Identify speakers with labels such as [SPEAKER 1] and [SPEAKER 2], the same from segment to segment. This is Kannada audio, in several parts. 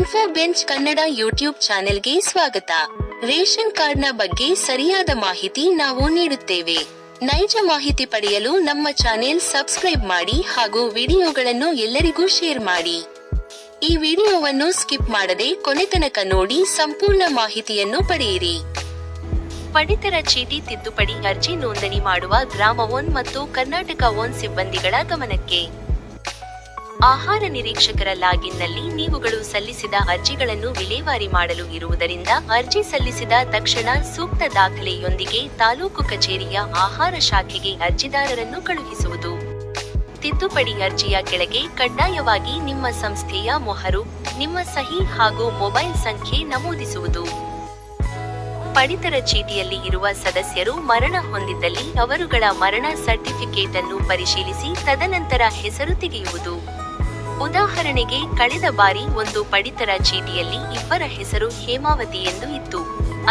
[SPEAKER 1] ಇನ್ಫೋ ಬೆಂಚ್ ಕನ್ನಡ ಯೂಟ್ಯೂಬ್ ಚಾನೆಲ್ಗೆ ಸ್ವಾಗತ. ರೇಷನ್ ಕಾರ್ಡ್ನ ಬಗ್ಗೆ ಸರಿಯಾದ ಮಾಹಿತಿ ನಾವು ನೀಡುತ್ತೇವೆ. ನೈಜ ಮಾಹಿತಿ ಪಡೆಯಲು ನಮ್ಮ ಚಾನೆಲ್ ಸಬ್ಸ್ಕ್ರೈಬ್ ಮಾಡಿ ಹಾಗೂ ವಿಡಿಯೋಗಳನ್ನು ಎಲ್ಲರಿಗೂ ಶೇರ್ ಮಾಡಿ. ಈ ವಿಡಿಯೋವನ್ನು ಸ್ಕಿಪ್ ಮಾಡದೆ ಕೊನೆತನಕ ನೋಡಿ ಸಂಪೂರ್ಣ ಮಾಹಿತಿಯನ್ನು ಪಡೆಯಿರಿ. ಪಡಿತರ ಚೀಟಿ ತಿದ್ದುಪಡಿ ಅರ್ಜಿ ನೋಂದಣಿ ಮಾಡುವ ಗ್ರಾಮ 1 ಮತ್ತು ಕರ್ನಾಟಕ 1 ಸಿಬ್ಬಂದಿಗಳ ಗಮನಕ್ಕೆ. ಆಹಾರ ನಿರೀಕ್ಷಕರ ಲಾಗಿನ್ನಲ್ಲಿ ನೀವುಗಳು ಸಲ್ಲಿಸಿದ ಅರ್ಜಿಗಳನ್ನು ವಿಲೇವಾರಿ ಮಾಡಲು ಇರುವುದರಿಂದ ಅರ್ಜಿ ಸಲ್ಲಿಸಿದ ತಕ್ಷಣ ಸೂಕ್ತ ದಾಖಲೆಯೊಂದಿಗೆ ತಾಲೂಕು ಕಚೇರಿಯ ಆಹಾರ ಶಾಖೆಗೆ ಅರ್ಜಿದಾರರನ್ನು ಕಳುಹಿಸುವುದು. ತಿದ್ದುಪಡಿ ಅರ್ಜಿಯ ಕೆಳಗೆ ಕಡ್ಡಾಯವಾಗಿ ನಿಮ್ಮ ಸಂಸ್ಥೆಯ ಮೊಹರು, ನಿಮ್ಮ ಸಹಿ ಹಾಗೂ ಮೊಬೈಲ್ ಸಂಖ್ಯೆ ನಮೂದಿಸುವುದು. ಪಡಿತರ ಚೀಟಿಯಲ್ಲಿ ಇರುವ ಸದಸ್ಯರು ಮರಣ ಹೊಂದಿದ್ದಲ್ಲಿ ಅವರುಗಳ ಮರಣ ಸರ್ಟಿಫಿಕೇಟ್ ಅನ್ನು ಪರಿಶೀಲಿಸಿ ತದನಂತರ ಹೆಸರು ತೆಗೆಯುವುದು. ಉದಾಹರಣೆಗೆ, ಕಳೆದ ಬಾರಿ ಒಂದು ಪಡಿತರ ಚೀಟಿಯಲ್ಲಿ ಇಬ್ಬರ ಹೆಸರು ಹೇಮಾವತಿ ಎಂದು ಇತ್ತು.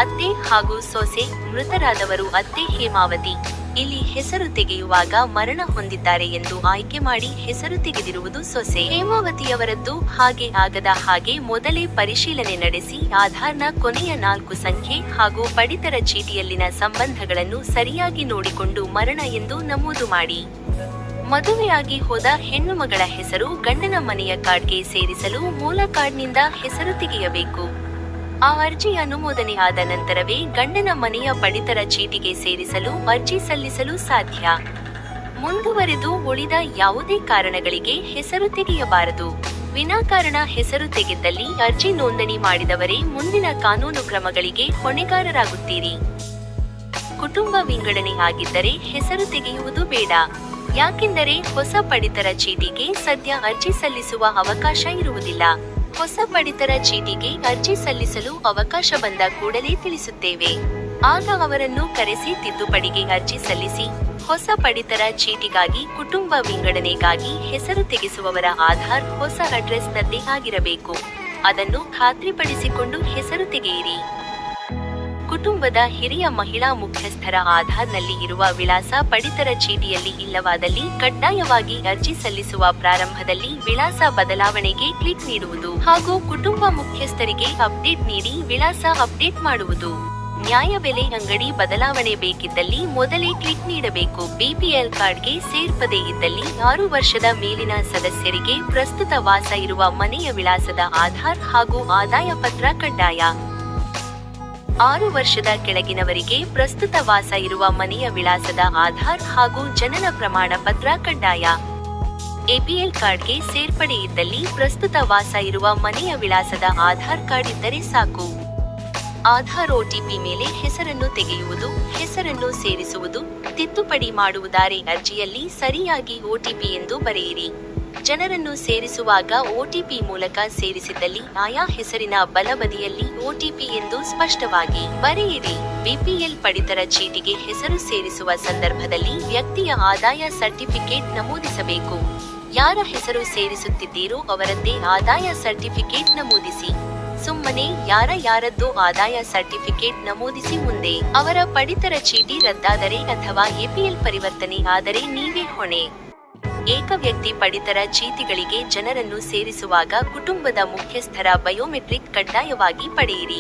[SPEAKER 1] ಅತ್ತೆ ಹಾಗೂ ಸೊಸೆ, ಮೃತರಾದವರು ಅತ್ತೆ ಹೇಮಾವತಿ. ಇಲ್ಲಿ ಹೆಸರು ತೆಗೆಯುವಾಗ ಮರಣ ಹೊಂದಿದ್ದಾರೆ ಎಂದು ಆಯ್ಕೆ ಮಾಡಿ ಹೆಸರು ತೆಗೆದಿರುವುದು ಸೊಸೆ ಹೇಮಾವತಿಯವರದ್ದು. ಹಾಗೆ ಆಗದ ಹಾಗೆ ಮೊದಲೇ ಪರಿಶೀಲನೆ ನಡೆಸಿ ಆಧಾರ್ನ ಕೊನೆಯ 4 ಸಂಖ್ಯೆ ಹಾಗೂ ಪಡಿತರ ಚೀಟಿಯಲ್ಲಿನ ಸಂಬಂಧಗಳನ್ನು ಸರಿಯಾಗಿ ನೋಡಿಕೊಂಡು ಮರಣ ಎಂದು ನಮೂದು ಮಾಡಿ. ಮದುವೆಯಾಗಿ ಹೋದ ಹೆಣ್ಣು ಮಗಳ ಹೆಸರು ಗಂಡನ ಮನೆಯ ಕಾರ್ಡ್ಗೆ ಸೇರಿಸಲು ಮೂಲ ಕಾರ್ಡ್ನಿಂದ ಹೆಸರು ತೆಗೆಯಬೇಕು. ಆ ಅರ್ಜಿ ಅನುಮೋದನೆ ಆದ ನಂತರವೇ ಗಂಡನ ಮನೆಯ ಪಡಿತರ ಚೀಟಿಗೆ ಸೇರಿಸಲು ಅರ್ಜಿ ಸಲ್ಲಿಸಲು ಸಾಧ್ಯ. ಮುಂದುವರೆದು ಉಳಿದ ಯಾವುದೇ ಕಾರಣಗಳಿಗೆ ಹೆಸರು ತೆಗೆಯಬಾರದು. ವಿನಾಕಾರಣ ಹೆಸರು ತೆಗೆದಲ್ಲಿ ಅರ್ಜಿ ನೋಂದಣಿ ಮಾಡಿದವರೇ ಮುಂದಿನ ಕಾನೂನು ಕ್ರಮಗಳಿಗೆ ಹೊಣೆಗಾರರಾಗುತ್ತೀರಿ. ಕುಟುಂಬ ವಿಂಗಡಣೆ ಆಗಿದ್ದರೆ ಹೆಸರು ತೆಗೆಯುವುದು ಬೇಡ. ಯಾಕೆಂದರೆ ಹೊಸ ಪಡಿತರ ಚೀಟಿಗೆ ಸದ್ಯ ಅರ್ಜಿ ಸಲ್ಲಿಸುವ ಅವಕಾಶ ಇರುವುದಿಲ್ಲ. ಹೊಸ ಪಡಿತರ ಚೀಟಿಗೆ ಅರ್ಜಿ ಸಲ್ಲಿಸಲು ಅವಕಾಶ ಬಂದ ಕೂಡಲೇ ತಿಳಿಸುತ್ತೇವೆ. ಆಗ ಅವರನ್ನು ಕರೆಸಿ ತಿದ್ದುಪಡಿಗೆ ಅರ್ಜಿ ಸಲ್ಲಿಸಿ. ಹೊಸ ಪಡಿತರ ಚೀಟಿಗಾಗಿ ಕುಟುಂಬ ವಿಂಗಡಣೆಗಾಗಿ ಹೆಸರು ತೆಗೆಸುವವರ ಆಧಾರ್ ಹೊಸ ಅಡ್ರೆಸ್ನದ್ದೇ ಆಗಿರಬೇಕು. ಅದನ್ನು ಖಾತ್ರಿಪಡಿಸಿಕೊಂಡು ಹೆಸರು ತೆಗೆಯಿರಿ. ಕುಟುಂಬದ ಹಿರಿಯ ಮಹಿಳಾ ಮುಖ್ಯಸ್ಥರ ಆಧಾರ್ನಲ್ಲಿ ಇರುವ ವಿಳಾಸ ಪಡಿತರ ಚೀಟಿಯಲ್ಲಿ ಇಲ್ಲವಾದಲ್ಲಿ ಕಡ್ಡಾಯವಾಗಿ ಅರ್ಜಿ ಸಲ್ಲಿಸುವ ಪ್ರಾರಂಭದಲ್ಲಿ ವಿಳಾಸ ಬದಲಾವಣೆಗೆ ಕ್ಲಿಕ್ ನೀಡುವುದು ಹಾಗೂ ಕುಟುಂಬ ಮುಖ್ಯಸ್ಥರಿಗೆ ಅಪ್ಡೇಟ್ ನೀಡಿ ವಿಳಾಸ ಅಪ್ಡೇಟ್ ಮಾಡುವುದು. ನ್ಯಾಯಬೆಲೆ ಅಂಗಡಿ ಬದಲಾವಣೆ ಬೇಕಿದ್ದಲ್ಲಿ ಮೊದಲೇ ಕ್ಲಿಕ್ ನೀಡಬೇಕು. ಬಿಪಿಎಲ್ ಕಾರ್ಡ್ಗೆ ಸೇರ್ಪಡೆ ಇದ್ದಲ್ಲಿ 6 ವರ್ಷದ ಮೇಲಿನ ಸದಸ್ಯರಿಗೆ ಪ್ರಸ್ತುತ ವಾಸ ಇರುವ ಮನೆಯ ವಿಳಾಸದ ಆಧಾರ್ ಹಾಗೂ ಆದಾಯ ಪತ್ರ ಕಡ್ಡಾಯ. 6 ವರ್ಷದ ಕೆಳಗಿನವರಿಗೆ ಪ್ರಸ್ತುತ ವಾಸ ಇರುವ ಮನೆಯ ವಿಳಾಸದ ಆಧಾರ್ ಹಾಗೂ ಜನನ ಪ್ರಮಾಣ ಪತ್ರ ಕಡ್ಡಾಯ. ಎಪಿಎಲ್ ಕಾರ್ಡ್ಗೆ ಸೇರ್ಪಡೆ ಇದ್ದಲ್ಲಿ ಪ್ರಸ್ತುತ ವಾಸ ಇರುವ ಮನೆಯ ವಿಳಾಸದ ಆಧಾರ್ ಕಾರ್ಡ್ ಇದ್ದರೆ ಸಾಕು. ಆಧಾರ್ OTP ಮೇಲೆ ಹೆಸರನ್ನು ತೆಗೆಯುವುದು, ಹೆಸರನ್ನು ಸೇರಿಸುವುದು, ತಿದ್ದುಪಡಿ ಮಾಡುವುದಾರೆ ಅರ್ಜಿಯಲ್ಲಿ ಸರಿಯಾಗಿ OTP ಎಂದು ಬರೆಯಿರಿ. ಜನರನ್ನು ಸೇರಿಸುವಾಗ OTP ಮೂಲಕ ಸೇರಿಸಿದ್ದಲ್ಲಿ ಆಯಾ ಹೆಸರಿನ ಬಲಬದಿಯಲ್ಲಿ OTP ಎಂದು ಸ್ಪಷ್ಟವಾಗಿ ಬರೆಯಿರಿ. ಬಿಪಿಎಲ್ ಪಡಿತರ ಚೀಟಿಗೆ ಹೆಸರು ಸೇರಿಸುವ ಸಂದರ್ಭದಲ್ಲಿ ವ್ಯಕ್ತಿಯ ಆದಾಯ ಸರ್ಟಿಫಿಕೇಟ್ ನಮೂದಿಸಬೇಕು. ಯಾರ ಹೆಸರು ಸೇರಿಸುತ್ತಿದ್ದೀರೋ ಅವರದ್ದೇ ಆದಾಯ ಸರ್ಟಿಫಿಕೇಟ್ ನಮೂದಿಸಿ. ಸುಮ್ಮನೆ ಯಾರದ್ದೋ ಆದಾಯ ಸರ್ಟಿಫಿಕೇಟ್ ನಮೂದಿಸಿ ಮುಂದೆ ಅವರ ಪಡಿತರ ಚೀಟಿ ರದ್ದಾದರೆ ಅಥವಾ ಎಪಿಎಲ್ ಪರಿವರ್ತನೆ ಆದರೆ ನೀವೇ ಹೊಣೆ. ಏಕ ವ್ಯಕ್ತಿ ಪಡಿತರ ಚೀಟಿಗಳಿಗೆ ಜನರನ್ನು ಸೇರಿಸುವಾಗ ಕುಟುಂಬದ ಮುಖ್ಯಸ್ಥರ ಬಯೋಮೆಟ್ರಿಕ್ ಕಡ್ಡಾಯವಾಗಿ ಪಡೆಯಿರಿ.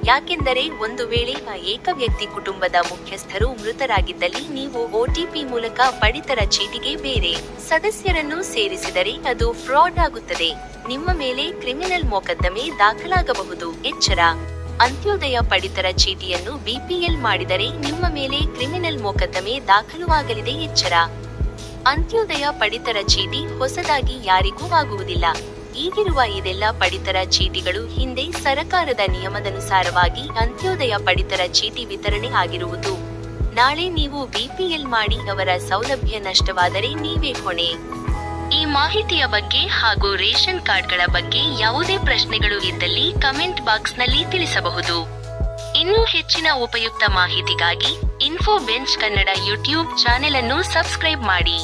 [SPEAKER 1] ಯಾಕೆಂದರೆ ಒಂದು ವೇಳೆ ಆ ಏಕ ವ್ಯಕ್ತಿ ಕುಟುಂಬದ ಮುಖ್ಯಸ್ಥರು ಮೃತರಾಗಿದ್ದಲ್ಲಿ ನೀವು OTP ಮೂಲಕ ಪಡಿತರ ಚೀಟಿಗೆ ಬೇರೆ ಸದಸ್ಯರನ್ನು ಸೇರಿಸಿದರೆ ಅದು ಫ್ರಾಡ್ ಆಗುತ್ತದೆ. ನಿಮ್ಮ ಮೇಲೆ ಕ್ರಿಮಿನಲ್ ಮೊಕದ್ದಮೆ ದಾಖಲಾಗಬಹುದು. ಎಚ್ಚರ: ಅಂತ್ಯೋದಯ ಪಡಿತರ ಚೀಟಿಯನ್ನು BPL ಮಾಡಿದರೆ ನಿಮ್ಮ ಮೇಲೆ ಕ್ರಿಮಿನಲ್ ಮೊಕದ್ದಮೆ ದಾಖಲಾಗಲಿದೆ. ಎಚ್ಚರ: ಅಂತ್ಯೋದಯ ಪಡಿತರ ಚೀಟಿ ಹೊಸದಾಗಿ ಯಾರಿಗೂ ಆಗುವುದಿಲ್ಲ. ಈಗಿರುವ ಇದೆಲ್ಲ ಪಡಿತರ ಚೀಟಿಗಳು ಹಿಂದೆ ಸರಕಾರದ ನಿಯಮದನುಸಾರವಾಗಿ ಅಂತ್ಯೋದಯ ಪಡಿತರ ಚೀಟಿ ವಿತರಣೆ ಆಗಿರುವುದು. ನಾಳೆ ನೀವು BPL ಮಾಡಿ ಅವರ ಸೌಲಭ್ಯ ನಷ್ಟವಾದರೆ ನೀವೇ ಹೊಣೆ. ಈ ಮಾಹಿತಿಯ ಬಗ್ಗೆ ಹಾಗೂ ರೇಷನ್ ಕಾರ್ಡ್ಗಳ ಬಗ್ಗೆ ಯಾವುದೇ ಪ್ರಶ್ನೆಗಳು ಇದ್ದಲ್ಲಿ ಕಮೆಂಟ್ ಬಾಕ್ಸ್ನಲ್ಲಿ ತಿಳಿಸಬಹುದು. ಇನ್ನೂ ಹೆಚ್ಚಿನ ಉಪಯುಕ್ತ ಮಾಹಿತಿಗಾಗಿ info bench Kannada YouTube channel ಅನ್ನು ಸಬ್ಸ್ಕ್ರೈಬ್ ಮಾಡಿ.